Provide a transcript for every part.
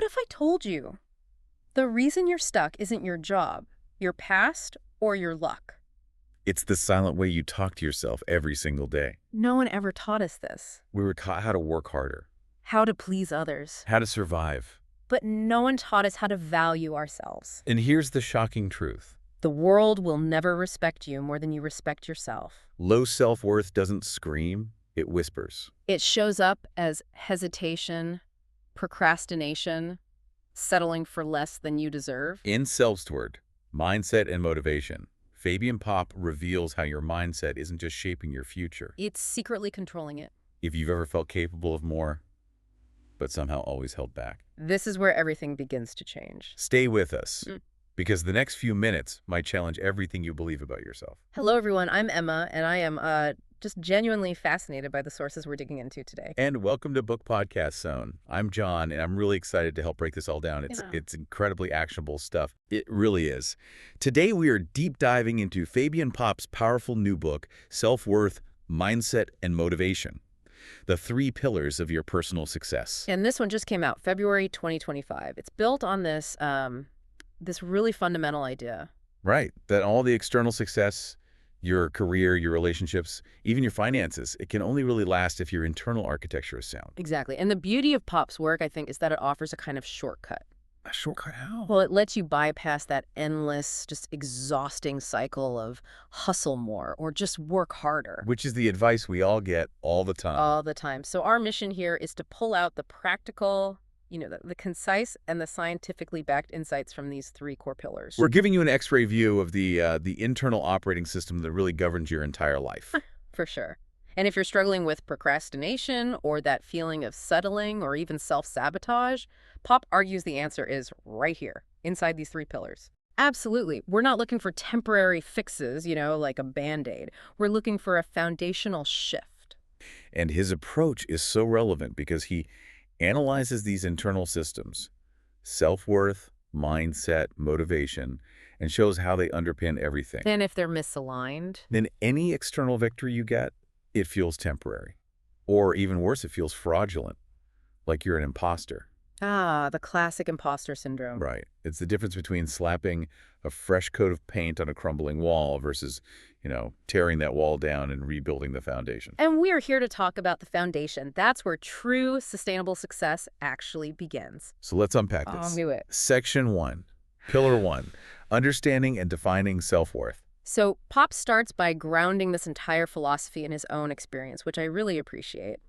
What if I told you the reason you're stuck isn't your job, your past, or your luck? It's the silent way you talk to yourself every single day. No one ever taught us this. We were taught how to work harder, How to please others. how to survive. But no one taught us how to value ourselves. And here's the shocking truth. The world will never respect you more than you respect yourself. Low self-worth doesn't scream, it whispers. It shows up as hesitation, procrastination, settling for less than you deserve. In Self-Worth, Mindset and Motivation, Fabian Popp reveals how your mindset isn't just shaping your future. It's secretly controlling it. If you've ever felt capable of more, but somehow always held back. This is where everything begins to change. Stay with us, because the next few minutes might challenge everything you believe about yourself. Hello, everyone. I'm Emma, and I am just genuinely fascinated by the sources we're digging into today. And welcome to BookPodCastZone. I'm John, and I'm really excited to help break this all down. It's incredibly actionable stuff. It really is. Today, we are deep diving into Fabian Popp's powerful new book, Self-Worth, Mindset, and Motivation, the 3 pillars of your personal success. And this one just came out February 2025. It's built on this this really fundamental idea. Right, that all the external success, your career, your relationships, even your finances, it can only really last if your internal architecture is sound. Exactly. And the beauty of Popp's work, I think, is that it offers a kind of shortcut. A shortcut how? Well, it lets you bypass that endless, just exhausting cycle of hustle more or just work harder. Which is the advice we all get all the time. All the time. So our mission here is to pull out the practical, the concise and the scientifically backed insights from these 3 core pillars. We're giving you an X-ray view of the internal operating system that really governs your entire life. For sure. And if you're struggling with procrastination or that feeling of settling or even self-sabotage, Popp argues the answer is right here, inside these 3 pillars. Absolutely. We're not looking for temporary fixes, like a Band-Aid. We're looking for a foundational shift. And his approach is so relevant because he analyzes these internal systems, self-worth, mindset, motivation, and shows how they underpin everything. And if they're misaligned, then any external victory you get, it feels temporary. Or even worse, it feels fraudulent, like you're an imposter. Ah, the classic imposter syndrome. Right. It's the difference between slapping a fresh coat of paint on a crumbling wall versus, tearing that wall down and rebuilding the foundation. And we're here to talk about the foundation. That's where true sustainable success actually begins. So let's unpack this. I'll do it. Section 1, Pillar 1, Understanding and Defining Self-Worth. So Popp starts by grounding this entire philosophy in his own experience, which I really appreciate.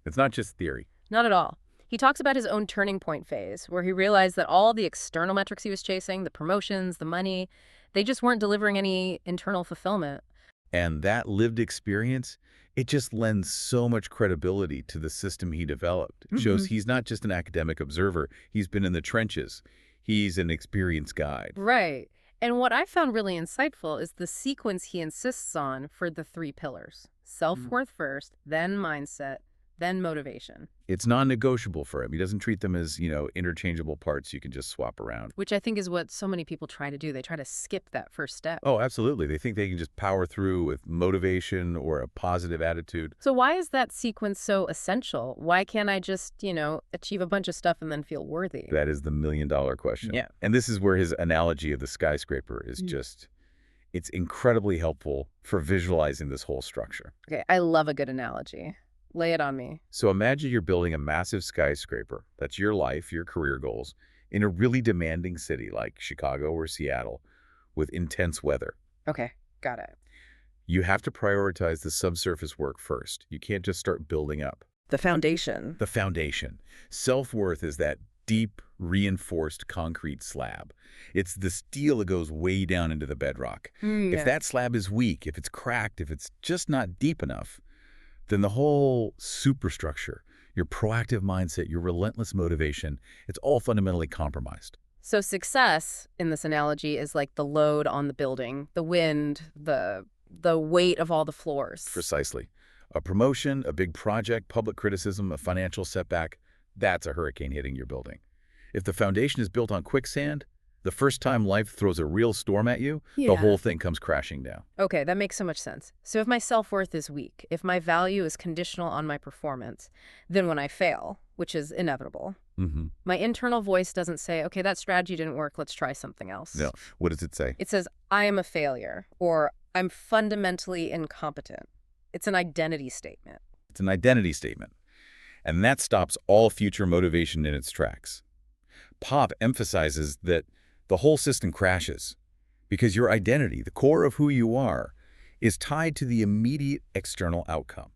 It's not just theory. Not at all. He talks about his own turning point phase, where he realized that all the external metrics he was chasing, the promotions, the money, they just weren't delivering any internal fulfillment. And that lived experience, it just lends so much credibility to the system he developed. It shows he's not just an academic observer. He's been in the trenches. He's an experienced guide. Right. And what I found really insightful is the sequence he insists on for the 3 pillars. Self-worth first, then mindset, then motivation. It's non-negotiable for him. He doesn't treat them as, interchangeable parts you can just swap around. Which I think is what so many people try to do. They try to skip that first step. Oh, absolutely. They think they can just power through with motivation or a positive attitude. So why is that sequence so essential? Why can't I just, achieve a bunch of stuff and then feel worthy? That is the million-dollar question. Yeah. And this is where his analogy of the skyscraper is it's incredibly helpful for visualizing this whole structure. Okay, I love a good analogy. Lay it on me. So imagine you're building a massive skyscraper. That's your life, your career goals, in a really demanding city like Chicago or Seattle with intense weather. Okay, got it. You have to prioritize the subsurface work first. You can't just start building up. The foundation. The foundation. Self-worth is that deep, reinforced concrete slab. It's the steel that goes way down into the bedrock. If that slab is weak, if it's cracked, if it's just not deep enough, then the whole superstructure, your proactive mindset, your relentless motivation, it's all fundamentally compromised. So success, in this analogy, is like the load on the building, the wind, the weight of all the floors. Precisely. A promotion, a big project, public criticism, a financial setback, that's a hurricane hitting your building. If the foundation is built on quicksand, the first time life throws a real storm at you, the whole thing comes crashing down. Okay, that makes so much sense. So if my self-worth is weak, if my value is conditional on my performance, then when I fail, which is inevitable, Mm-hmm. My internal voice doesn't say, okay, that strategy didn't work, let's try something else. No. What does it say? It says, I am a failure, or I'm fundamentally incompetent. It's an identity statement. It's an identity statement. And that stops all future motivation in its tracks. Pop emphasizes that the whole system crashes because your identity, the core of who you are, is tied to the immediate external outcome.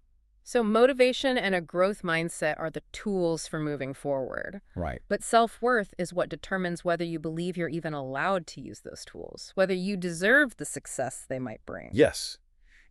So motivation and a growth mindset are the tools for moving forward. Right. But self-worth is what determines whether you believe you're even allowed to use those tools, whether you deserve the success they might bring. Yes.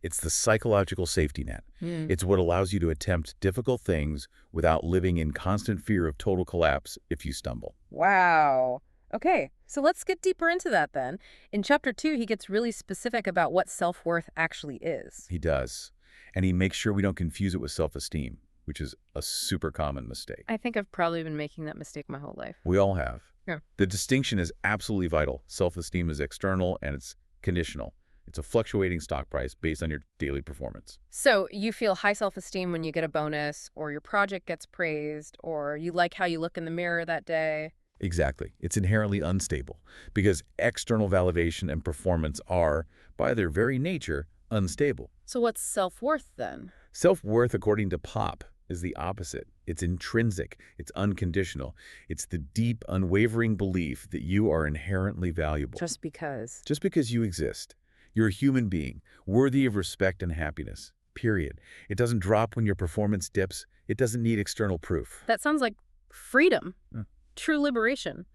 It's the psychological safety net. It's what allows you to attempt difficult things without living in constant fear of total collapse if you stumble. Wow. Okay, so let's get deeper into that then. In Chapter 2, he gets really specific about what self-worth actually is. He does. And he makes sure we don't confuse it with self-esteem, which is a super common mistake. I think I've probably been making that mistake my whole life. We all have. Yeah. The distinction is absolutely vital. Self-esteem is external and it's conditional. It's a fluctuating stock price based on your daily performance. So you feel high self-esteem when you get a bonus, or your project gets praised, or you like how you look in the mirror that day. Exactly. It's inherently unstable because external validation and performance are, by their very nature, unstable. So what's self-worth then? Self-worth, according to Pop, is the opposite. It's intrinsic. It's unconditional. It's the deep, unwavering belief that you are inherently valuable. Just because. Just because you exist. You're a human being, worthy of respect and happiness. Period. It doesn't drop when your performance dips. It doesn't need external proof. That sounds like freedom. Yeah. True liberation.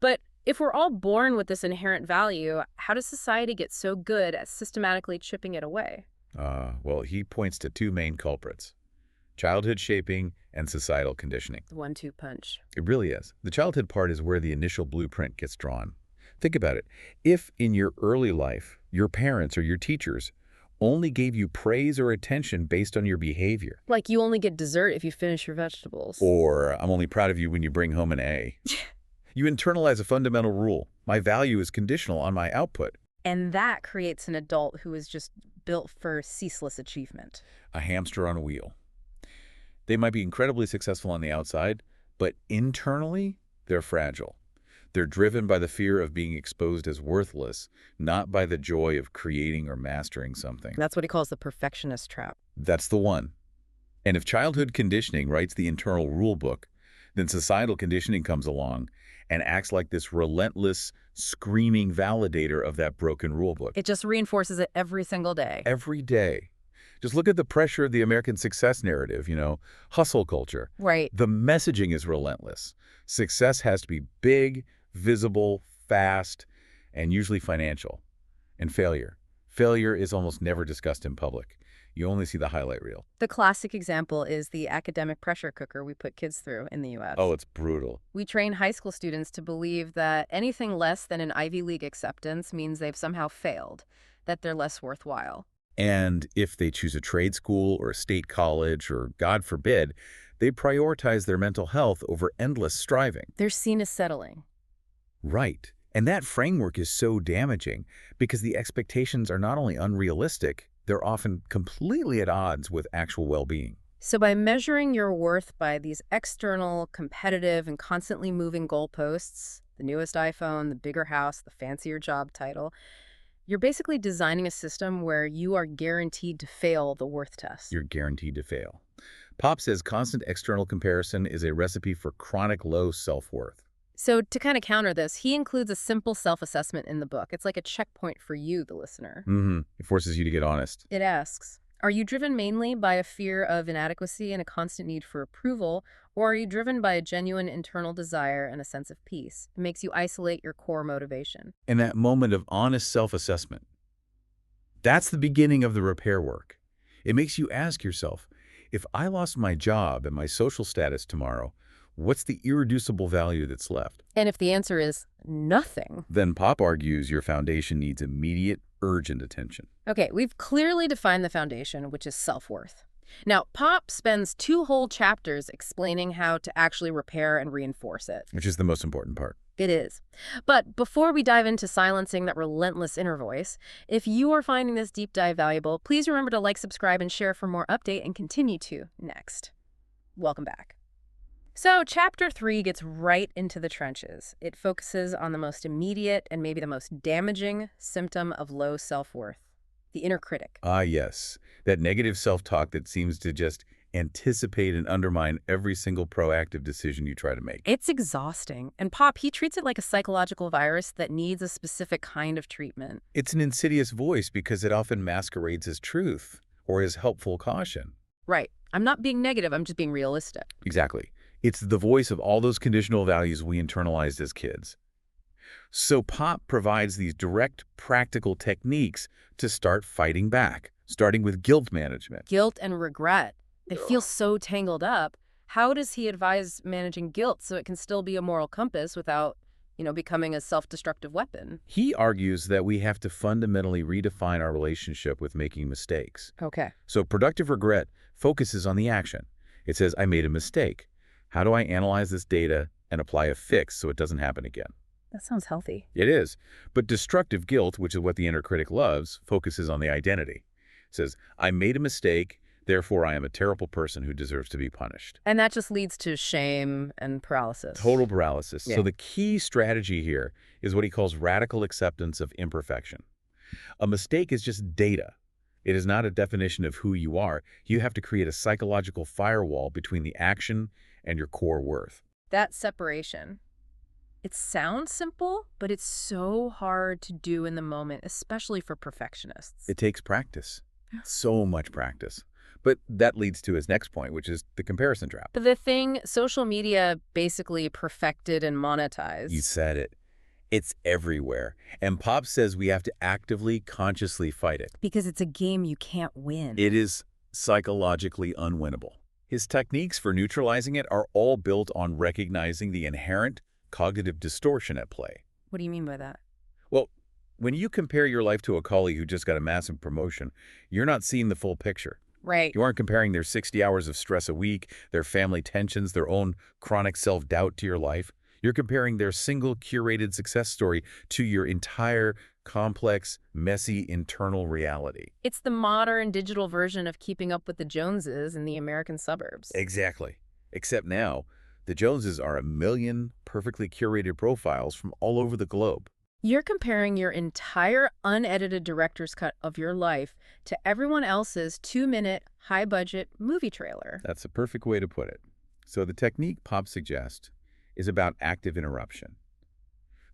But if we're all born with this inherent value, how does society get so good at systematically chipping it away? Well, he points to two main culprits: childhood shaping and societal conditioning. The 1-2 punch. It really is. The childhood part is where the initial blueprint gets drawn. Think about it. If in your early life, your parents or your teachers only gave you praise or attention based on your behavior. Like you only get dessert if you finish your vegetables. Or I'm only proud of you when you bring home an A. You internalize a fundamental rule. My value is conditional on my output. And that creates an adult who is just built for ceaseless achievement. A hamster on a wheel. They might be incredibly successful on the outside, but internally, they're fragile. They're driven by the fear of being exposed as worthless, not by the joy of creating or mastering something. That's what he calls the perfectionist trap. That's the one. And if childhood conditioning writes the internal rule book, then societal conditioning comes along and acts like this relentless, screaming validator of that broken rule book. It just reinforces it every single day. Every day. Just look at the pressure of the American success narrative, hustle culture. Right. The messaging is relentless. Success has to be big, visible, fast, and usually financial. And failure. Failure is almost never discussed in public. You only see the highlight reel. The classic example is the academic pressure cooker we put kids through in the U.S. Oh, it's brutal. We train high school students to believe that anything less than an Ivy League acceptance means they've somehow failed, that they're less worthwhile. And if they choose a trade school or a state college or, God forbid, they prioritize their mental health over endless striving. They're seen as settling. Right. And that framework is so damaging because the expectations are not only unrealistic, they're often completely at odds with actual well-being. So by measuring your worth by these external, competitive, and constantly moving goalposts, the newest iPhone, the bigger house, the fancier job title, you're basically designing a system where you are guaranteed to fail the worth test. You're guaranteed to fail. Pop says constant external comparison is a recipe for chronic low self-worth. So to kind of counter this, he includes a simple self-assessment in the book. It's like a checkpoint for you, the listener. It forces you to get honest. It asks, are you driven mainly by a fear of inadequacy and a constant need for approval, or are you driven by a genuine internal desire and a sense of peace? It makes you isolate your core motivation. And that moment of honest self-assessment, that's the beginning of the repair work. It makes you ask yourself, if I lost my job and my social status tomorrow, what's the irreducible value that's left? And if the answer is nothing, then Pop argues your foundation needs immediate, urgent attention. Okay, we've clearly defined the foundation, which is self-worth. Now, Pop spends 2 whole chapters explaining how to actually repair and reinforce it. Which is the most important part. It is. But before we dive into silencing that relentless inner voice, if you are finding this deep dive valuable, please remember to like, subscribe, and share for more update and continue to next. Welcome back. So, chapter 3 gets right into the trenches. It focuses on the most immediate and maybe the most damaging symptom of low self-worth, the inner critic. Ah, yes. That negative self-talk that seems to just anticipate and undermine every single proactive decision you try to make. It's exhausting. And Pop, he treats it like a psychological virus that needs a specific kind of treatment. It's an insidious voice because it often masquerades as truth or as helpful caution. Right. I'm not being negative, I'm just being realistic. Exactly. It's the voice of all those conditional values we internalized as kids. So Pop provides these direct, practical techniques to start fighting back, starting with guilt management. Guilt and regret, they feel so tangled up. How does he advise managing guilt so it can still be a moral compass without, becoming a self-destructive weapon? He argues that we have to fundamentally redefine our relationship with making mistakes. Okay. So productive regret focuses on the action. It says, I made a mistake. How do I analyze this data and apply a fix so it doesn't happen again? That sounds healthy. It is. But destructive guilt, which is what the inner critic loves, focuses on the identity. It says, I made a mistake, therefore I am a terrible person who deserves to be punished. And that just leads to shame and paralysis. Total paralysis. Yeah. So the key strategy here is what he calls radical acceptance of imperfection. A mistake is just data. It is not a definition of who you are. You have to create a psychological firewall between the action and your core worth. That separation. It sounds simple, but it's so hard to do in the moment, especially for perfectionists. It takes practice. So much practice. But that leads to his next point, which is the comparison trap. But the thing social media basically perfected and monetized. You said it. It's everywhere. And Pop says we have to actively, consciously fight it. Because it's a game you can't win. It is psychologically unwinnable. His techniques for neutralizing it are all built on recognizing the inherent cognitive distortion at play. What do you mean by that? Well, when you compare your life to a colleague who just got a massive promotion, you're not seeing the full picture. Right. You aren't comparing their 60 hours of stress a week, their family tensions, their own chronic self-doubt to your life. You're comparing their single curated success story to your entire complex, messy internal reality. It's the modern digital version of keeping up with the Joneses in the American suburbs. Exactly. Except now, the Joneses are a million perfectly curated profiles from all over the globe. You're comparing your entire unedited director's cut of your life to everyone else's 2-minute, high-budget movie trailer. That's a perfect way to put it. So the technique Pop suggests is about active interruption.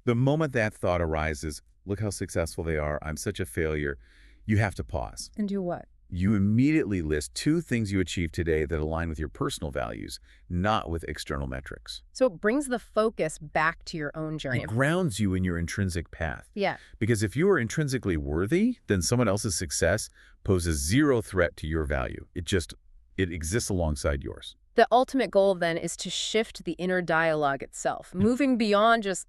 The moment that thought arises, look how successful they are, I'm such a failure, you have to pause. And do what? You immediately list 2 things you achieved today that align with your personal values, not with external metrics. So it brings the focus back to your own journey. It grounds you in your intrinsic path. Yeah. Because if you are intrinsically worthy, then someone else's success poses 0 threat to your value. It exists alongside yours. The ultimate goal then is to shift the inner dialogue itself, moving beyond just,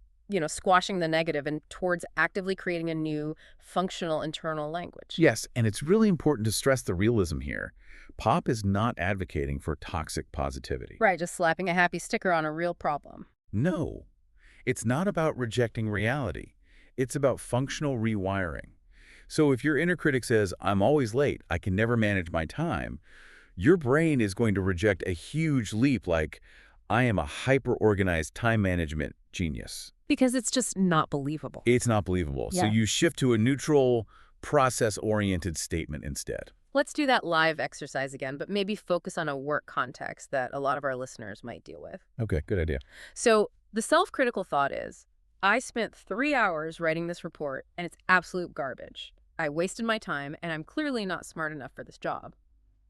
squashing the negative and towards actively creating a new functional internal language. Yes, and it's really important to stress the realism here. Pop is not advocating for toxic positivity. Right, just slapping a happy sticker on a real problem. No, it's not about rejecting reality. It's about functional rewiring. So if your inner critic says, I'm always late, I can never manage my time, your brain is going to reject a huge leap like, I am a hyper-organized time management genius. Because it's just not believable. It's not believable. Yeah. So you shift to a neutral, process-oriented statement instead. Let's do that live exercise again, but maybe focus on a work context that a lot of our listeners might deal with. Okay, good idea. So the self-critical thought is, I spent 3 hours writing this report, and it's absolute garbage. I wasted my time, and I'm clearly not smart enough for this job.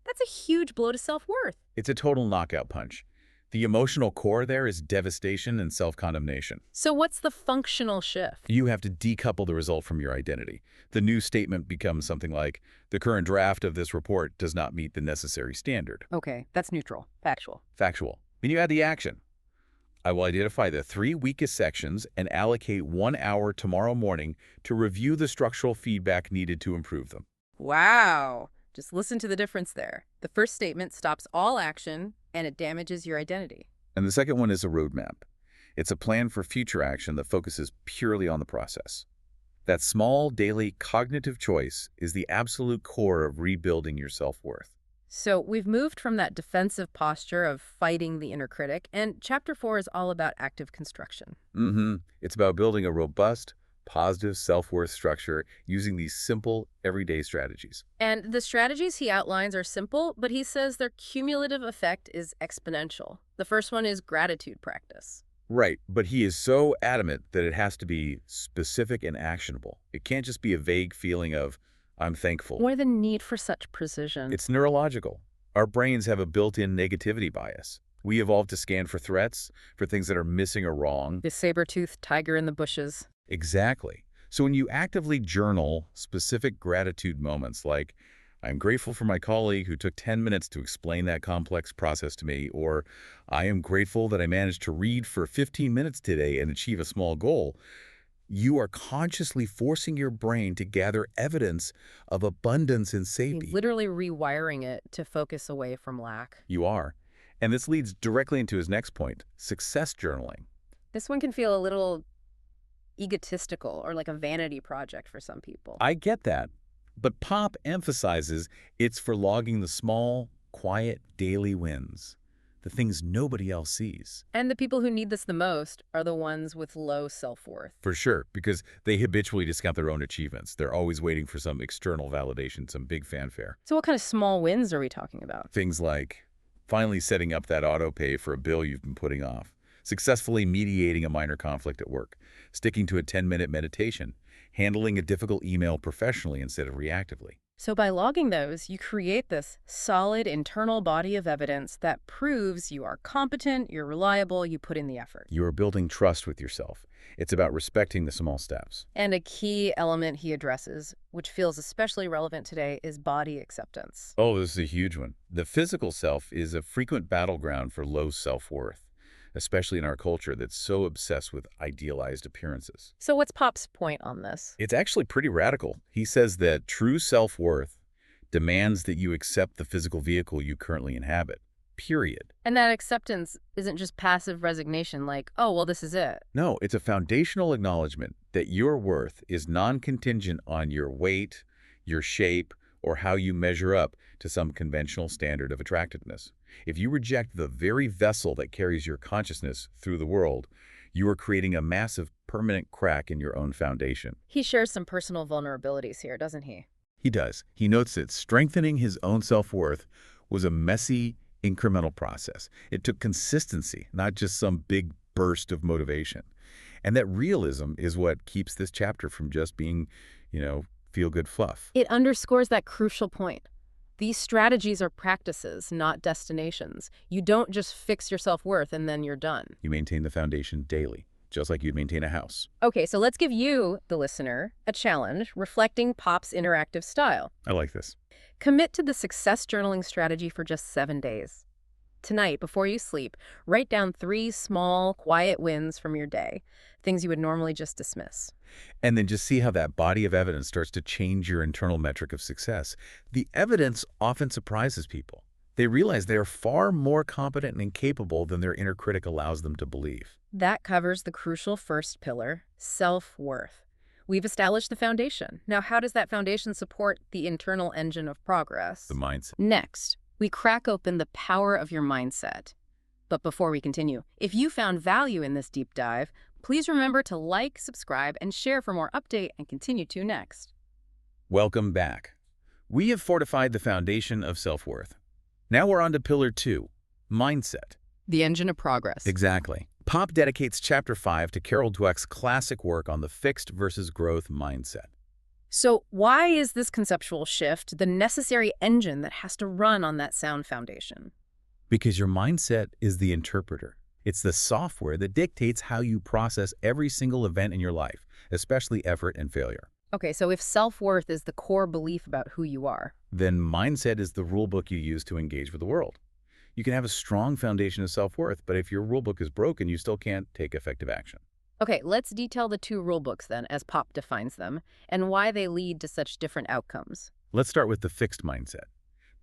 That's a huge blow to self-worth. It's a total knockout punch. The emotional core there is devastation and self-condemnation. So what's the functional shift? You have to decouple the result from your identity. The new statement becomes something like, the current draft of this report does not meet the necessary standard. Okay, that's neutral, factual. Factual. Then you add the action. I will identify the 3 weakest sections and allocate 1 hour tomorrow morning to review the structural feedback needed to improve them. Wow. Just listen to the difference there. The first statement stops all action, and it damages your identity. And the second one is a roadmap. It's a plan for future action that focuses purely on the process. That small, daily, cognitive choice is the absolute core of rebuilding your self-worth. So we've moved from that defensive posture of fighting the inner critic, and chapter 4 is all about active construction. It's about building a robust, positive self-worth structure using these simple, everyday strategies. And the strategies he outlines are simple, but he says their cumulative effect is exponential. The first one is gratitude practice. Right, but he is so adamant that it has to be specific and actionable. It can't just be a vague feeling of, I'm thankful. Why the need for such precision? It's neurological. Our brains have a built-in negativity bias. We evolved to scan for threats, for things that are missing or wrong. The saber-toothed tiger in the bushes. Exactly. So when you actively journal specific gratitude moments like, I'm grateful for my colleague who took 10 minutes to explain that complex process to me, or I am grateful that I managed to read for 15 minutes today and achieve a small goal, you are consciously forcing your brain to gather evidence of abundance and safety. Literally rewiring it to focus away from lack. You are. And this leads directly into his next point, success journaling. This one can feel a little egotistical or like a vanity project for some people. I get that. But Pop emphasizes it's for logging the small, quiet, daily wins, the things nobody else sees. And the people who need this the most are the ones with low self-worth. For sure, because they habitually discount their own achievements. They're always waiting for some external validation, some big fanfare. So what kind of small wins are we talking about? Things like finally setting up that auto pay for a bill you've been putting off, successfully mediating a minor conflict at work, sticking to a 10-minute meditation, handling a difficult email professionally instead of reactively. So by logging those, you create this solid internal body of evidence that proves you are competent, you're reliable, you put in the effort. You are building trust with yourself. It's about respecting the small steps. And a key element he addresses, which feels especially relevant today, is body acceptance. Oh, this is a huge one. The physical self is a frequent battleground for low self-worth, especially in our culture that's so obsessed with idealized appearances. So what's Pop's point on this? It's actually pretty radical. He says that true self-worth demands that you accept the physical vehicle you currently inhabit, period. And that acceptance isn't just passive resignation like, oh, well, this is it. No, it's a foundational acknowledgement that your worth is non-contingent on your weight, your shape, or how you measure up to some conventional standard of attractiveness. If you reject the very vessel that carries your consciousness through the world, you are creating a massive, permanent crack in your own foundation. He shares some personal vulnerabilities here, doesn't he? He does. He notes that strengthening his own self-worth was a messy, incremental process. It took consistency, not just some big burst of motivation. And that realism is what keeps this chapter from just being, feel-good fluff. It underscores that crucial point. These strategies are practices, not destinations. You don't just fix your self-worth and then you're done. You maintain the foundation daily, just like you'd maintain a house. Okay, so let's give you, the listener, a challenge reflecting Pop's interactive style. I like this. Commit to the success journaling strategy for just 7 days. Tonight, before you sleep, write down 3 small, quiet wins from your day, things you would normally just dismiss. And then just see how that body of evidence starts to change your internal metric of success. The evidence often surprises people. They realize they are far more competent and capable than their inner critic allows them to believe. That covers the crucial first pillar, self-worth. We've established the foundation. Now, how does that foundation support the internal engine of progress? The mindset. Next, we crack open the power of your mindset. But before we continue, if you found value in this deep dive, please remember to like, subscribe, and share for more update and continue to next. Welcome back. We have fortified the foundation of self-worth. Now we're on to pillar 2, mindset. The engine of progress. Exactly. Pop dedicates chapter 5 to Carol Dweck's classic work on the fixed versus growth mindset. So why is this conceptual shift the necessary engine that has to run on that sound foundation? Because your mindset is the interpreter. It's the software that dictates how you process every single event in your life, especially effort and failure. Okay, so if self-worth is the core belief about who you are, then mindset is the rulebook you use to engage with the world. You can have a strong foundation of self-worth, but if your rulebook is broken, you still can't take effective action. Okay, let's detail the 2 rulebooks then, as Pop defines them, and why they lead to such different outcomes. Let's start with the fixed mindset.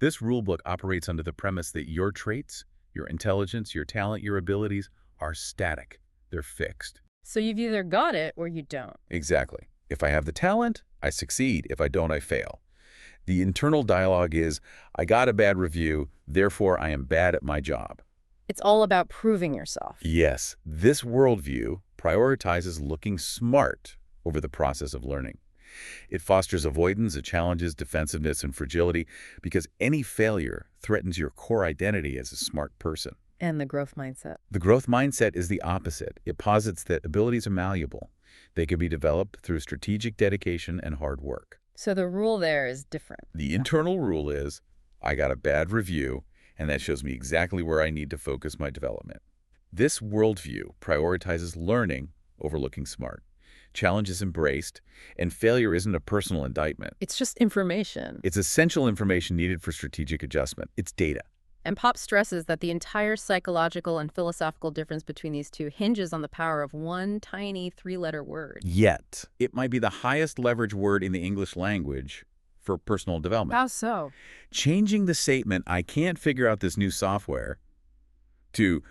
This rulebook operates under the premise that your traits, your intelligence, your talent, your abilities are static. They're fixed. So you've either got it or you don't. Exactly. If I have the talent, I succeed. If I don't, I fail. The internal dialogue is, I got a bad review, therefore I am bad at my job. It's all about proving yourself. Yes, this worldview prioritizes looking smart over the process of learning. It fosters avoidance of challenges, defensiveness, and fragility because any failure threatens your core identity as a smart person. And the growth mindset. The growth mindset is the opposite. It posits that abilities are malleable. They can be developed through strategic dedication and hard work. So the rule there is different. The internal rule is, I got a bad review, and that shows me exactly where I need to focus my development. This worldview prioritizes learning over looking smart. Challenge is embraced, and failure isn't a personal indictment. It's just information. It's essential information needed for strategic adjustment. It's data. And Pop stresses that the entire psychological and philosophical difference between these two hinges on the power of one tiny three-letter word. Yet, it might be the highest leverage word in the English language for personal development. How so? Changing the statement, I can't figure out this new software, to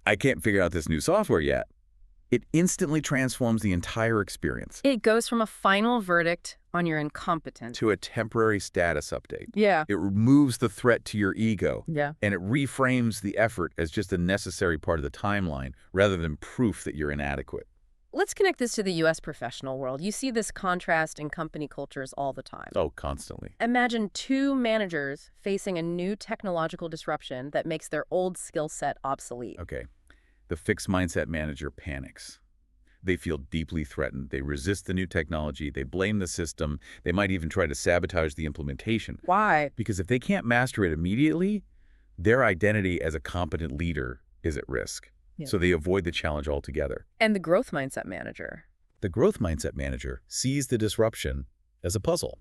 I can't figure out this new software yet, it instantly transforms the entire experience. It goes from a final verdict on your incompetence to a temporary status update. Yeah. It removes the threat to your ego. Yeah. And it reframes the effort as just a necessary part of the timeline rather than proof that you're inadequate. Let's connect this to the U.S. professional world. You see this contrast in company cultures all the time. Oh, constantly. Imagine two managers facing a new technological disruption that makes their old skill set obsolete. Okay. The fixed mindset manager panics. They feel deeply threatened. They resist the new technology. They blame the system. They might even try to sabotage the implementation. Why? Because if they can't master it immediately, their identity as a competent leader is at risk. Yeah. So they avoid the challenge altogether. And the growth mindset manager. The growth mindset manager sees the disruption as a puzzle.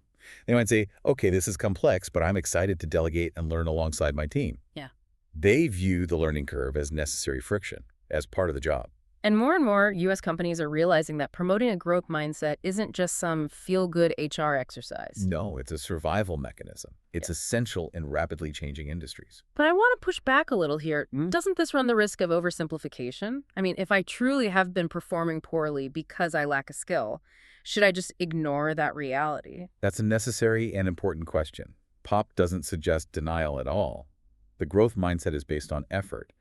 They might say, okay, this is complex, but I'm excited to delegate and learn alongside my team. Yeah. They view the learning curve as necessary friction, as part of the job. And more U.S. companies are realizing that promoting a growth mindset isn't just some feel-good HR exercise. No, it's a survival mechanism. It's essential in rapidly changing industries. But I want to push back a little here. Doesn't this run the risk of oversimplification? I mean, if I truly have been performing poorly because I lack a skill, should I just ignore that reality? That's a necessary and important question. Pop doesn't suggest denial at all. The growth mindset is based on effort,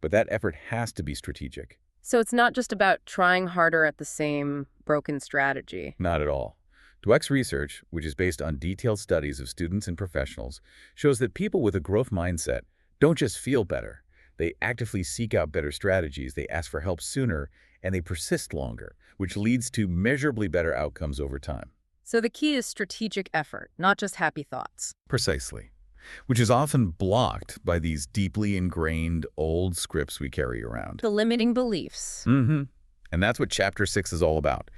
but that effort has to be strategic. So it's not just about trying harder at the same broken strategy. Not at all. Dweck's research, which is based on detailed studies of students and professionals, shows that people with a growth mindset don't just feel better. They actively seek out better strategies, they ask for help sooner, and they persist longer, which leads to measurably better outcomes over time. So the key is strategic effort, not just happy thoughts. Precisely. Which is often blocked by these deeply ingrained old scripts we carry around. The limiting beliefs. And that's what Chapter 6 is all about,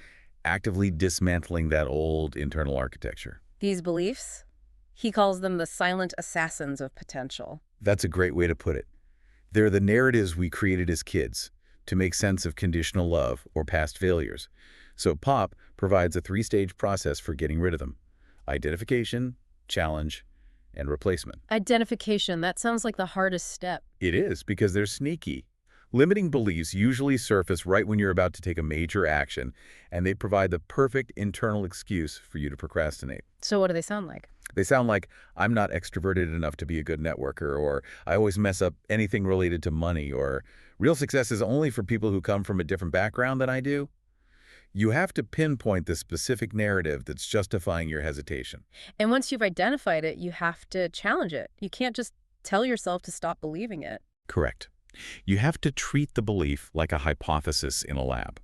actively dismantling that old internal architecture. These beliefs? He calls them the silent assassins of potential. That's a great way to put it. They're the narratives we created as kids to make sense of conditional love or past failures. So POP provides a three-stage process for getting rid of them: identification, challenge, and replacement. Identification, that sounds like the hardest step. It is, because they're sneaky. Limiting beliefs usually surface right when you're about to take a major action, and they provide the perfect internal excuse for you to procrastinate. So what do they sound like? They sound like, I'm not extroverted enough to be a good networker, or I always mess up anything related to money, or real success is only for people who come from a different background than I do. You have to pinpoint the specific narrative that's justifying your hesitation. And once you've identified it, you have to challenge it. You can't just tell yourself to stop believing it. Correct. You have to treat the belief like a hypothesis in a lab.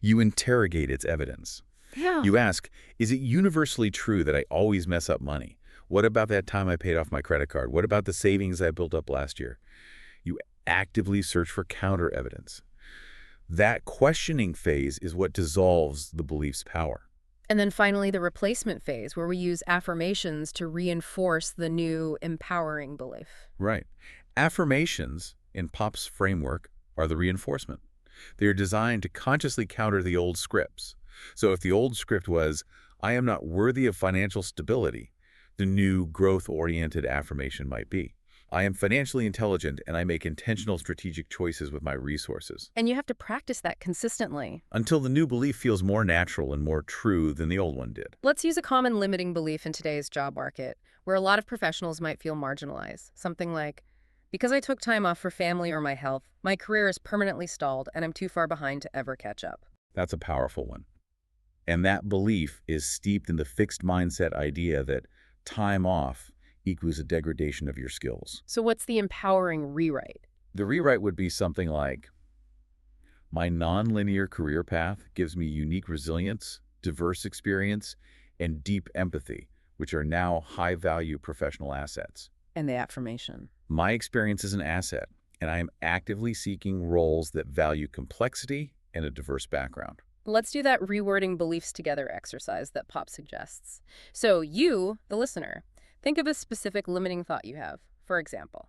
You interrogate its evidence. Yeah. You ask, is it universally true that I always mess up money? What about that time I paid off my credit card? What about the savings I built up last year? You actively search for counter evidence. That questioning phase is what dissolves the belief's power. And then finally, the replacement phase, where we use affirmations to reinforce the new empowering belief. Right. Affirmations, in Pop's framework, are the reinforcement. They are designed to consciously counter the old scripts. So if the old script was, I am not worthy of financial stability, the new growth-oriented affirmation might be, I am financially intelligent and I make intentional strategic choices with my resources. And you have to practice that consistently. Until the new belief feels more natural and more true than the old one did. Let's use a common limiting belief in today's job market, where a lot of professionals might feel marginalized. Something like, because I took time off for family or my health, my career is permanently stalled and I'm too far behind to ever catch up. That's a powerful one. And that belief is steeped in the fixed mindset idea that time off equals a degradation of your skills. So what's the empowering rewrite? The rewrite would be something like, my nonlinear career path gives me unique resilience, diverse experience, and deep empathy, which are now high-value professional assets. And the affirmation. My experience is an asset, and I am actively seeking roles that value complexity and a diverse background. Let's do that rewording beliefs together exercise that Pop suggests. So you, the listener, think of a specific limiting thought you have. For example,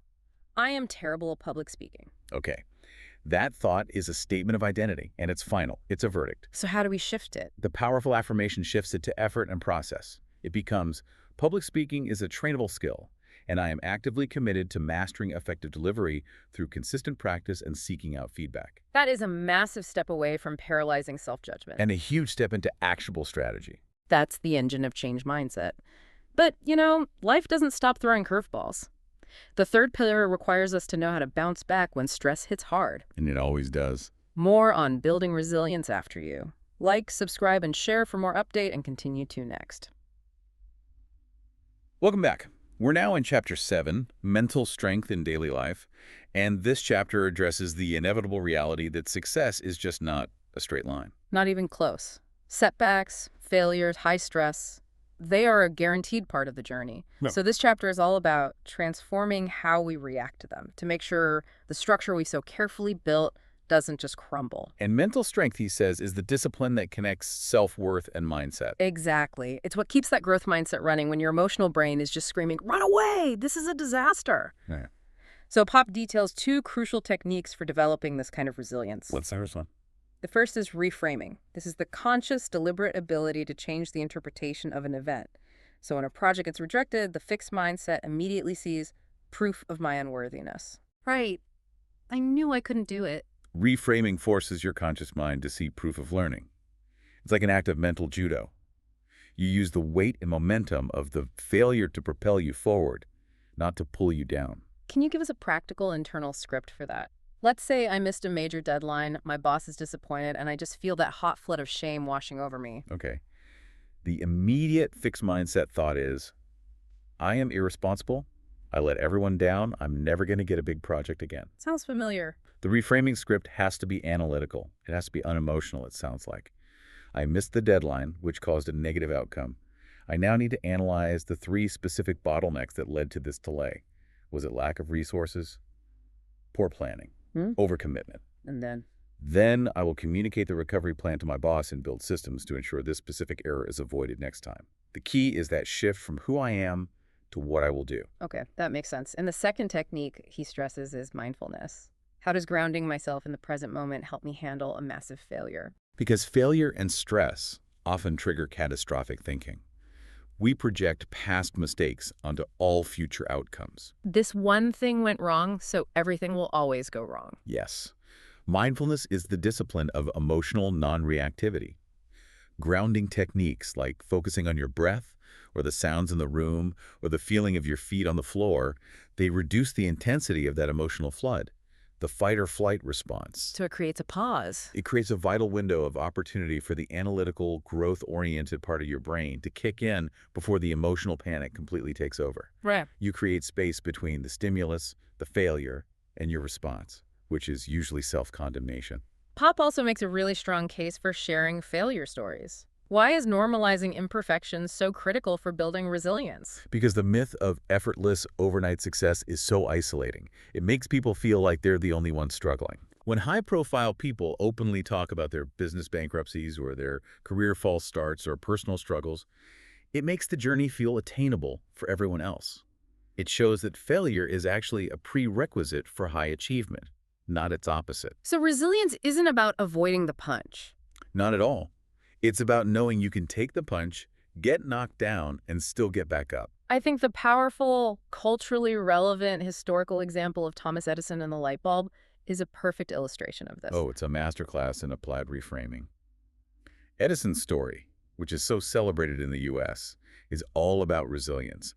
I am terrible at public speaking. Okay. That thought is a statement of identity, and it's final. It's a verdict. So how do we shift it? The powerful affirmation shifts it to effort and process. It becomes, public speaking is a trainable skill, and I am actively committed to mastering effective delivery through consistent practice and seeking out feedback. That is a massive step away from paralyzing self-judgment. And a huge step into actionable strategy. That's the engine of change mindset. But, life doesn't stop throwing curveballs. The third pillar requires us to know how to bounce back when stress hits hard. And it always does. More on building resilience after you. Like, subscribe, and share for more update, and continue to next. Welcome back. We're now in Chapter 7, Mental Strength in Daily Life, and this chapter addresses the inevitable reality that success is just not a straight line. Not even close. Setbacks, failures, high stress, they are a guaranteed part of the journey. No. So this chapter is all about transforming how we react to them to make sure the structure we so carefully built doesn't just crumble. And mental strength, he says, is the discipline that connects self-worth and mindset. Exactly. It's what keeps that growth mindset running when your emotional brain is just screaming, run away, this is a disaster. Yeah. So Pop details 2 crucial techniques for developing this kind of resilience. What's the first one? The first is reframing. This is the conscious, deliberate ability to change the interpretation of an event. So when a project gets rejected, the fixed mindset immediately sees proof of my unworthiness. Right. I knew I couldn't do it. Reframing forces your conscious mind to see proof of learning. It's like an act of mental judo. You use the weight and momentum of the failure to propel you forward, not to pull you down. Can you give us a practical internal script for that? Let's say I missed a major deadline, my boss is disappointed, and I just feel that hot flood of shame washing over me. Okay. The immediate fixed mindset thought is, I am irresponsible. I let everyone down. I'm never going to get a big project again. Sounds familiar. The reframing script has to be analytical. It has to be unemotional, it sounds like. I missed the deadline, which caused a negative outcome. I now need to analyze the 3 specific bottlenecks that led to this delay. Was it lack of resources? Poor planning? Overcommitment? And Then I will communicate the recovery plan to my boss and build systems to ensure this specific error is avoided next time. The key is that shift from who I am to what I will do. Okay, that makes sense. And the second technique he stresses is mindfulness. How does grounding myself in the present moment help me handle a massive failure? Because failure and stress often trigger catastrophic thinking. We project past mistakes onto all future outcomes. This one thing went wrong, so everything will always go wrong. Yes. Mindfulness is the discipline of emotional non-reactivity. Grounding techniques like focusing on your breath, or the sounds in the room, or the feeling of your feet on the floor, they reduce the intensity of that emotional flood, the fight-or-flight response. So it creates a pause. It creates a vital window of opportunity for the analytical, growth-oriented part of your brain to kick in before the emotional panic completely takes over. Right. You create space between the stimulus, the failure, and your response, which is usually self-condemnation. Pop also makes a really strong case for sharing failure stories. Why is normalizing imperfections so critical for building resilience? Because the myth of effortless overnight success is so isolating. It makes people feel like they're the only ones struggling. When high-profile people openly talk about their business bankruptcies or their career false starts or personal struggles, it makes the journey feel attainable for everyone else. It shows that failure is actually a prerequisite for high achievement, not its opposite. So resilience isn't about avoiding the punch. Not at all. It's about knowing you can take the punch, get knocked down, and still get back up. I think the powerful, culturally relevant historical example of Thomas Edison and the light bulb is a perfect illustration of this. Oh, it's a masterclass in applied reframing. Edison's story, which is so celebrated in the U.S., is all about resilience.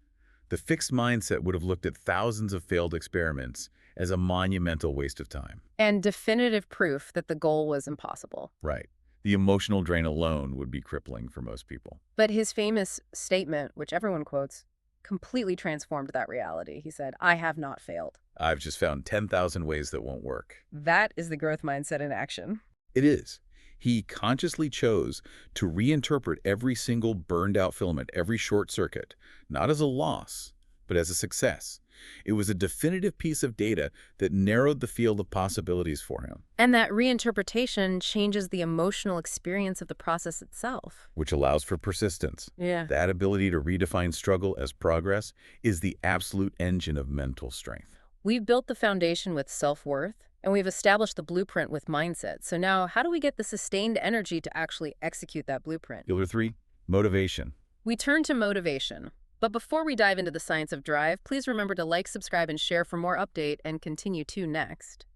The fixed mindset would have looked at thousands of failed experiments as a monumental waste of time. And definitive proof that the goal was impossible. Right. The emotional drain alone would be crippling for most people. But his famous statement, which everyone quotes, completely transformed that reality. He said, "I have not failed." I've just found 10,000 ways that won't work. That is the growth mindset in action. It is. He consciously chose to reinterpret every single burned-out filament, every short circuit, not as a loss, but as a success. It was a definitive piece of data that narrowed the field of possibilities for him. And that reinterpretation changes the emotional experience of the process itself. Which allows for persistence. Yeah. That ability to redefine struggle as progress is the absolute engine of mental strength. We've built the foundation with self-worth, and we've established the blueprint with mindset. So now, how do we get the sustained energy to actually execute that blueprint? Pillar 3, motivation. We turn to motivation. But before we dive into the science of drive, please remember to like, subscribe, and share for more update and continue to next.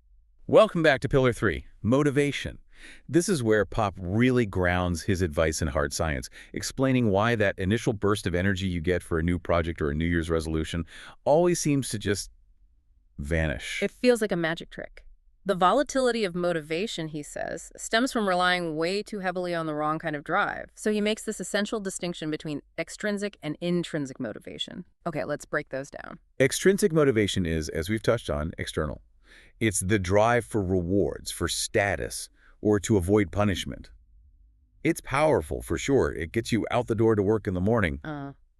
Welcome back to Pillar 3, motivation. This is where Pop really grounds his advice in hard science, explaining why that initial burst of energy you get for a new project or a New Year's resolution always seems to just vanish. It feels like a magic trick. The volatility of motivation, he says, stems from relying way too heavily on the wrong kind of drive. So he makes this essential distinction between extrinsic and intrinsic motivation. Okay, let's break those down. Extrinsic motivation is, as we've touched on, external. It's the drive for rewards, for status, or to avoid punishment. It's powerful, for sure. It gets you out the door to work in the morning.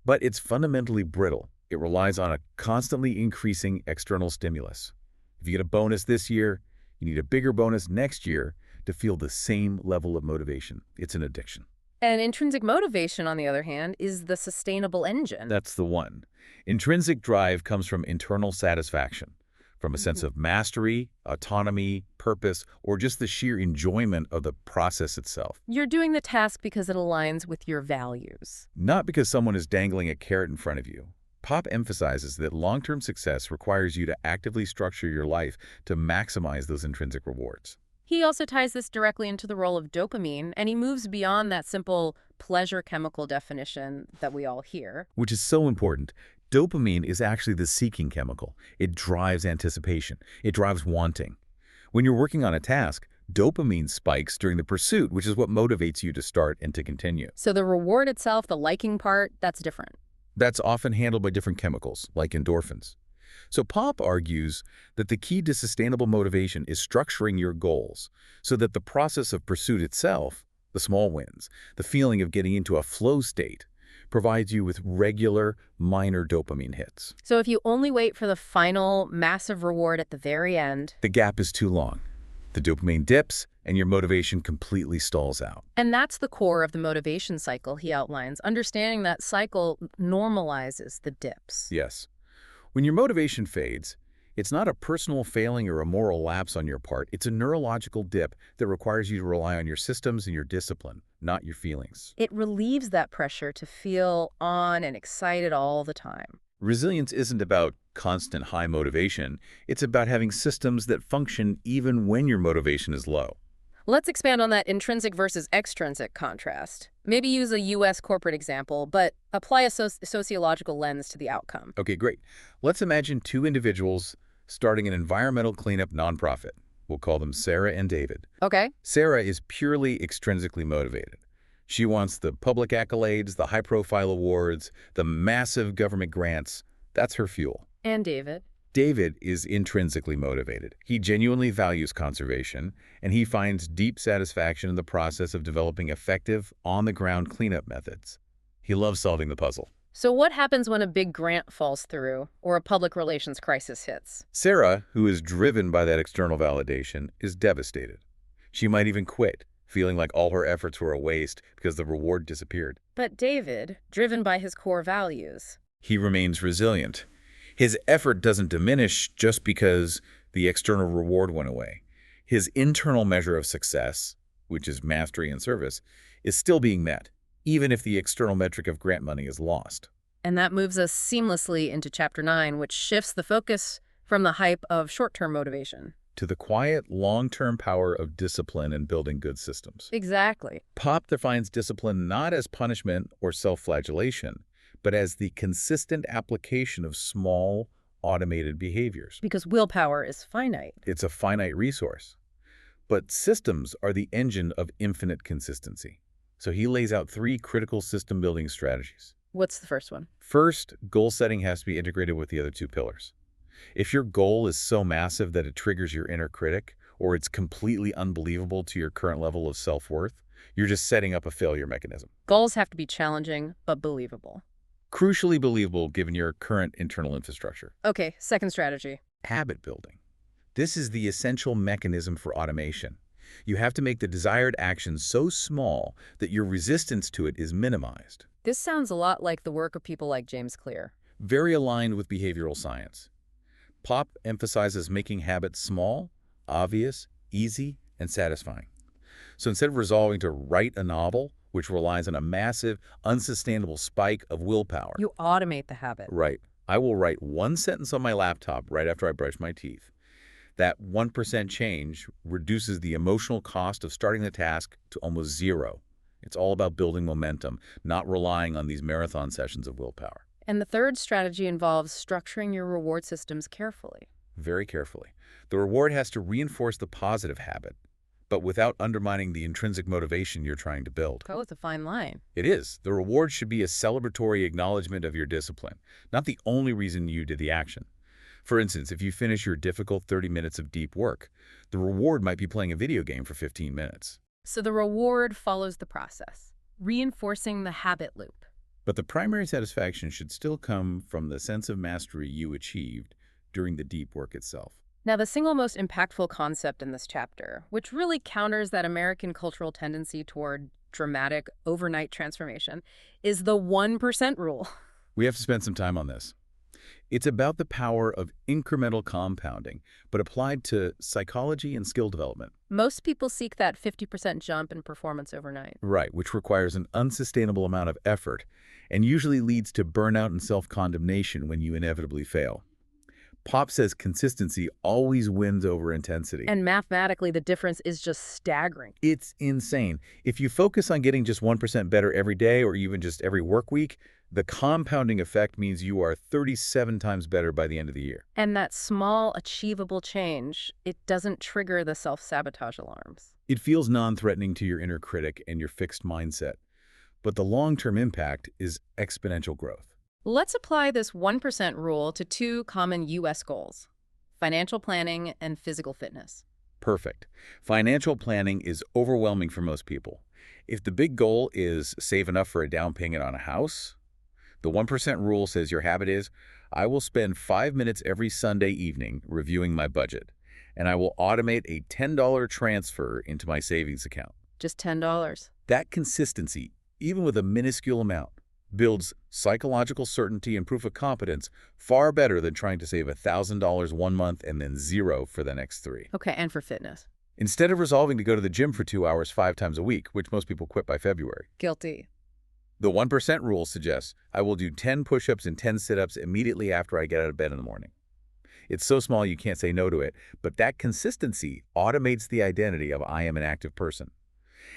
But it's fundamentally brittle. It relies on a constantly increasing external stimulus. If you get a bonus this year, you need a bigger bonus next year to feel the same level of motivation. It's an addiction. And intrinsic motivation, on the other hand, is the sustainable engine. That's the one. Intrinsic drive comes from internal satisfaction, from a sense of mastery, autonomy, purpose, or just the sheer enjoyment of the process itself. You're doing the task because it aligns with your values. Not because someone is dangling a carrot in front of you. Pop emphasizes that long-term success requires you to actively structure your life to maximize those intrinsic rewards. He also ties this directly into the role of dopamine, and he moves beyond that simple pleasure chemical definition that we all hear. Which is so important. Dopamine is actually the seeking chemical. It drives anticipation. It drives wanting. When you're working on a task, dopamine spikes during the pursuit, which is what motivates you to start and to continue. So the reward itself, the liking part, that's different. That's often handled by different chemicals, like endorphins. So Pop argues that the key to sustainable motivation is structuring your goals so that the process of pursuit itself, the small wins, the feeling of getting into a flow state, provides you with regular, minor dopamine hits. So if you only wait for the final, massive reward at the very end, the gap is too long. The dopamine dips, and your motivation completely stalls out. And that's the core of the motivation cycle he outlines. Understanding that cycle normalizes the dips. Yes. When your motivation fades, it's not a personal failing or a moral lapse on your part. It's a neurological dip that requires you to rely on your systems and your discipline, not your feelings. It relieves that pressure to feel on and excited all the time. Resilience isn't about constant high motivation. It's about having systems that function even when your motivation is low. Let's expand on that intrinsic versus extrinsic contrast. Maybe use a U.S. corporate example, but apply a sociological lens to the outcome. Okay, great. Let's imagine two individuals starting an environmental cleanup nonprofit. We'll call them Sarah and David. Okay. Sarah is purely extrinsically motivated. She wants the public accolades, the high-profile awards, the massive government grants. That's her fuel. And David? David is intrinsically motivated. He genuinely values conservation, and he finds deep satisfaction in the process of developing effective, on-the-ground cleanup methods. He loves solving the puzzle. So what happens when a big grant falls through or a public relations crisis hits? Sarah, who is driven by that external validation, is devastated. She might even quit, feeling like all her efforts were a waste because the reward disappeared. But David, driven by his core values, he remains resilient. His effort doesn't diminish just because the external reward went away. His internal measure of success, which is mastery and service, is still being met. even if the external metric of grant money is lost. And that moves us seamlessly into Chapter 9, which shifts the focus from the hype of short-term motivation. To the quiet, long-term power of discipline and building good systems. Exactly. Pop defines discipline not as punishment or self-flagellation, but as the consistent application of small, automated behaviors. Because willpower is finite. It's a finite resource. But systems are the engine of infinite consistency. So he lays out 3 critical system-building strategies. What's the first one? First, goal setting has to be integrated with the other 2 pillars. If your goal is so massive that it triggers your inner critic, or it's completely unbelievable to your current level of self-worth, you're just setting up a failure mechanism. Goals have to be challenging, but believable. Crucially believable given your current internal infrastructure. Okay, second strategy. Habit building. This is the essential mechanism for automation. You have to make the desired action so small that your resistance to it is minimized. This sounds a lot like the work of people like James Clear. Very aligned with behavioral science. Pop emphasizes making habits small, obvious, easy, and satisfying. So instead of resolving to write a novel, which relies on a massive, unsustainable spike of willpower. You automate the habit. Right. I will write 1 sentence on my laptop right after I brush my teeth. That 1% change reduces the emotional cost of starting the task to almost 0. It's all about building momentum, not relying on these marathon sessions of willpower. And the third strategy involves structuring your reward systems carefully. Very carefully. The reward has to reinforce the positive habit, but without undermining the intrinsic motivation you're trying to build. Oh, it's a fine line. It is. The reward should be a celebratory acknowledgement of your discipline, not the only reason you did the action. For instance, if you finish your difficult 30 minutes of deep work, the reward might be playing a video game for 15 minutes. So the reward follows the process, reinforcing the habit loop. But the primary satisfaction should still come from the sense of mastery you achieved during the deep work itself. Now, the single most impactful concept in this chapter, which really counters that American cultural tendency toward dramatic overnight transformation, is the 1% rule. We have to spend some time on this. It's about the power of incremental compounding, but applied to psychology and skill development. Most people seek that 50% jump in performance overnight. Right, which requires an unsustainable amount of effort and usually leads to burnout and self-condemnation when you inevitably fail. Pop says consistency always wins over intensity. And mathematically, the difference is just staggering. It's insane. If you focus on getting just 1% better every day or even just every work week, the compounding effect means you are 37 times better by the end of the year. And that small, achievable change, it doesn't trigger the self-sabotage alarms. It feels non-threatening to your inner critic and your fixed mindset. But the long-term impact is exponential growth. Let's apply this 1% rule to 2 common U.S. goals: financial planning and physical fitness. Perfect. Financial planning is overwhelming for most people. If the big goal is save enough for a down payment on a house, the 1% rule says your habit is, I will spend 5 minutes every Sunday evening reviewing my budget, and I will automate a $10 transfer into my savings account. Just $10. That consistency, even with a minuscule amount, builds psychological certainty and proof of competence far better than trying to save $1,000 one month and then 0 for the next 3. Okay, and for fitness? Instead of resolving to go to the gym for 2 hours 5 times a week, which most people quit by February. Guilty. The 1% rule suggests I will do 10 push-ups and 10 sit-ups immediately after I get out of bed in the morning. It's so small you can't say no to it, but that consistency automates the identity of I am an active person.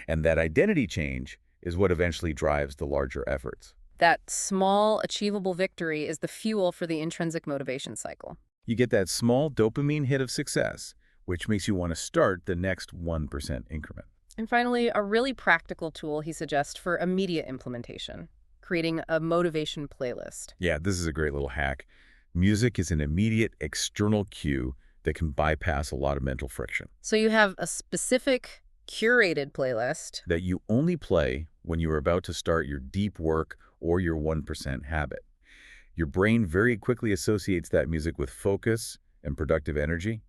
And that identity change is what eventually drives the larger efforts. That small, achievable victory is the fuel for the intrinsic motivation cycle. You get that small dopamine hit of success, which makes you want to start the next 1% increment. And finally, a really practical tool he suggests for immediate implementation: creating a motivation playlist. Yeah, this is a great little hack. Music is an immediate external cue that can bypass a lot of mental friction. So you have a specific, curated playlist that you only play when you are about to start your deep work or your 1% habit. Your brain very quickly associates that music with focus and productive energy.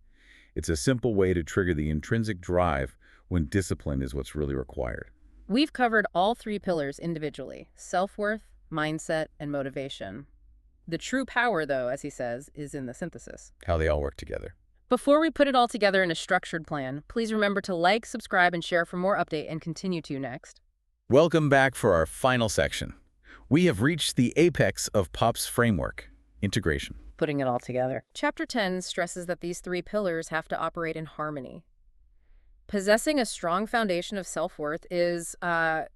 It's a simple way to trigger the intrinsic drive when discipline is what's really required. We've covered all 3 pillars individually: self-worth, mindset, and motivation. The true power, though, as he says, is in the synthesis. How they all work together. Before we put it all together in a structured plan, please remember to like, subscribe, and share for more update and continue to next. Welcome back for our final section. We have reached the apex of Pop's framework, integration. Putting it all together. Chapter 10 stresses that these three pillars have to operate in harmony. Possessing a strong foundation of self-worth is kind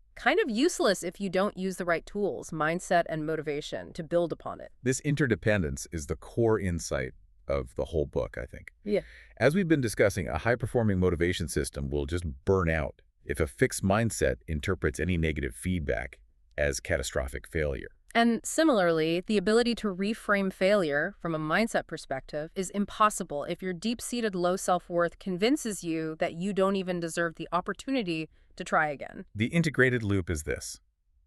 of useless if you don't use the right tools, mindset, and motivation to build upon it. This interdependence is the core insight of the whole book, I think. Yeah. As we've been discussing, a high-performing motivation system will just burn out if a fixed mindset interprets any negative feedback as catastrophic failure. And similarly, the ability to reframe failure from a mindset perspective is impossible if your deep-seated low self-worth convinces you that you don't even deserve the opportunity to try again. The integrated loop is this.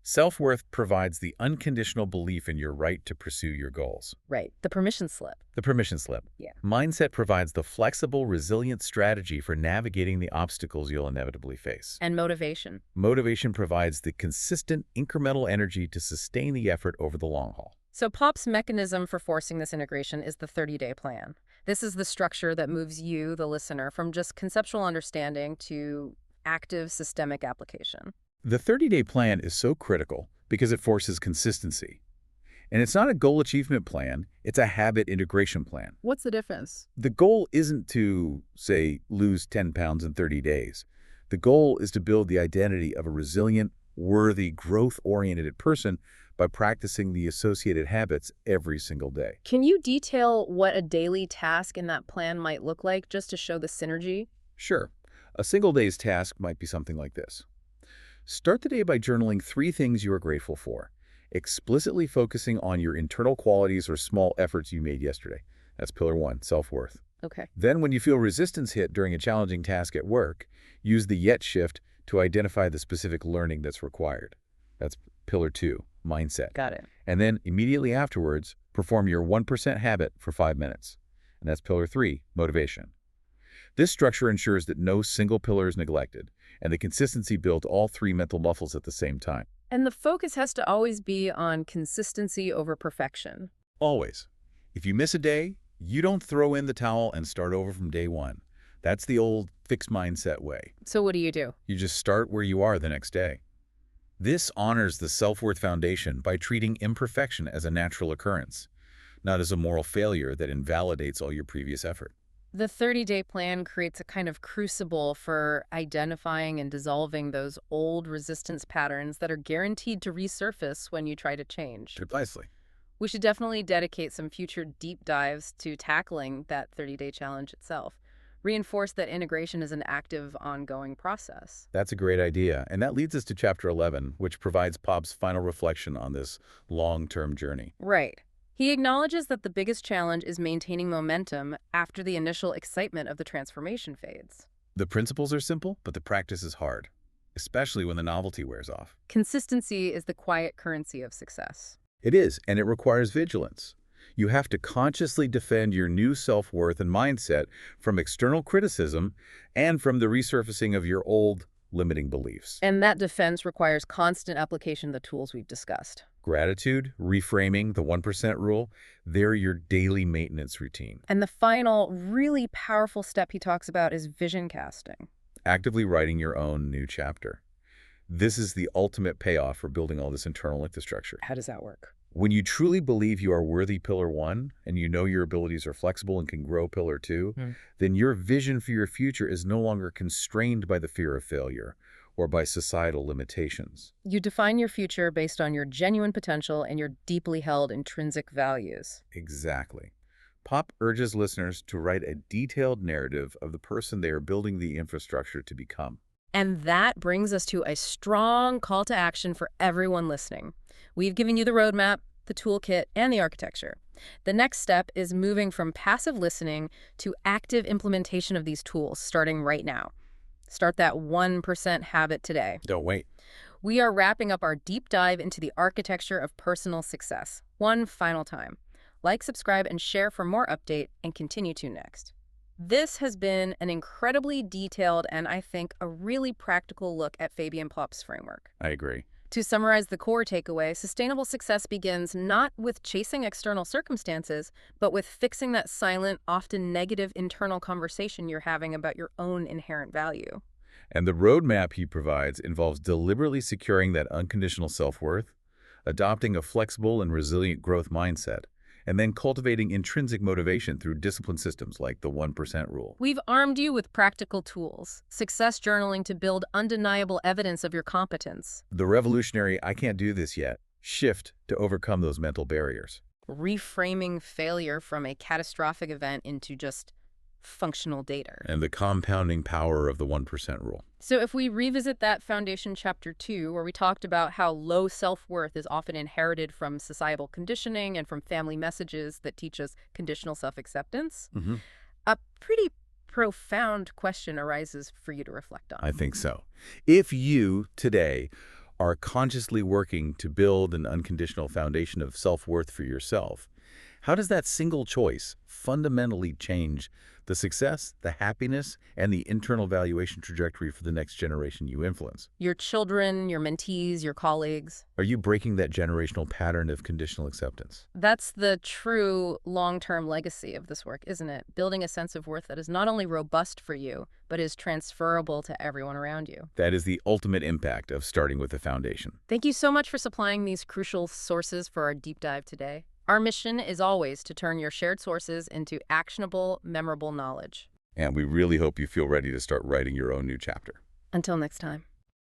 Self-worth provides the unconditional belief in your right to pursue your goals. Right. The permission slip. The permission slip. Yeah. Mindset provides the flexible, resilient strategy for navigating the obstacles you'll inevitably face. And motivation. Motivation provides the consistent, incremental energy to sustain the effort over the long haul. So Pop's mechanism for forcing this integration is the 30-day plan. This is the structure that moves you, the listener, from just conceptual understanding to active systemic application. The 30-day plan is so critical because it forces consistency. And it's not a goal achievement plan, it's a habit integration plan. What's the difference? The goal isn't to, say, lose 10 pounds in 30 days. The goal is to build the identity of a resilient, worthy, growth-oriented person by practicing the associated habits every single day. Can you detail what a daily task in that plan might look like just to show the synergy? Sure. A single day's task might be something like this. Start the day by journaling 3 things you are grateful for, explicitly focusing on your internal qualities or small efforts you made yesterday. That's pillar 1, self-worth. Okay. Then when you feel resistance hit during a challenging task at work, use the yet shift to identify the specific learning that's required. That's pillar 2, mindset. Got it. And then immediately afterwards, perform your 1% habit for 5 minutes. And that's pillar 3, motivation. This structure ensures that no single pillar is neglected, and the consistency builds all 3 mental muscles at the same time. And the focus has to always be on consistency over perfection. Always. If you miss a day, you don't throw in the towel and start over from day 1. That's the old fixed mindset way. So what do? You just start where you are the next day. This honors the self-worth foundation by treating imperfection as a natural occurrence, not as a moral failure that invalidates all your previous effort. The 30-day plan creates a kind of crucible for identifying and dissolving those old resistance patterns that are guaranteed to resurface when you try to change. Precisely. We should definitely dedicate some future deep dives to tackling that 30-day challenge itself. Reinforce that integration is an active, ongoing process. That's a great idea. And that leads us to Chapter 11, which provides Pop's final reflection on this long-term journey. Right. He acknowledges that the biggest challenge is maintaining momentum after the initial excitement of the transformation fades. The principles are simple, but the practice is hard, especially when the novelty wears off. Consistency is the quiet currency of success. It is, and it requires vigilance. You have to consciously defend your new self-worth and mindset from external criticism and from the resurfacing of your old limiting beliefs. And that defense requires constant application of the tools we've discussed. Gratitude, reframing, the 1% rule, they're your daily maintenance routine. And the final, really powerful step he talks about is vision casting. Actively writing your own new chapter. This is the ultimate payoff for building all this internal infrastructure. How does that work? When you truly believe you are worthy pillar 1, and you know your abilities are flexible and can grow pillar 2, then your vision for your future is no longer constrained by the fear of failure or by societal limitations. You define your future based on your genuine potential and your deeply held intrinsic values. Exactly. Pop urges listeners to write a detailed narrative of the person they are building the infrastructure to become. And that brings us to a strong call to action for everyone listening. We've given you the roadmap, the toolkit, and the architecture. The next step is moving from passive listening to active implementation of these tools, starting right now. Start that 1% habit today. Don't wait. We are wrapping up our deep dive into the architecture of personal success. One final time. Like, subscribe, and share for more update, and continue to next. This has been an incredibly detailed and, I think, a really practical look at Fabian Pop's framework. I agree. To summarize the core takeaway, sustainable success begins not with chasing external circumstances, but with fixing that silent, often negative internal conversation you're having about your own inherent value. And the roadmap he provides involves deliberately securing that unconditional self-worth, adopting a flexible and resilient growth mindset, and then cultivating intrinsic motivation through discipline systems like the 1% rule. We've armed you with practical tools, success journaling to build undeniable evidence of your competence, The revolutionary "I can't do this yet" shift to overcome those mental barriers. reframing failure from a catastrophic event into just functional data. And the compounding power of the 1% rule. So if we revisit that foundation chapter 2, where we talked about how low self-worth is often inherited from societal conditioning and from family messages that teach us conditional self-acceptance, a pretty profound question arises for you to reflect on. I think so. If you, today, are consciously working to build an unconditional foundation of self-worth for yourself, how does that single choice fundamentally change the success, the happiness, and the internal valuation trajectory for the next generation you influence? Your children, your mentees, your colleagues. Are you breaking that generational pattern of conditional acceptance? That's the true long-term legacy of this work, isn't it? Building a sense of worth that is not only robust for you, but is transferable to everyone around you. That is the ultimate impact of starting with the foundation. Thank you so much for supplying these crucial sources for our deep dive today. Our mission is always to turn your shared sources into actionable, memorable knowledge. And we really hope you feel ready to start writing your own new chapter. Until next time.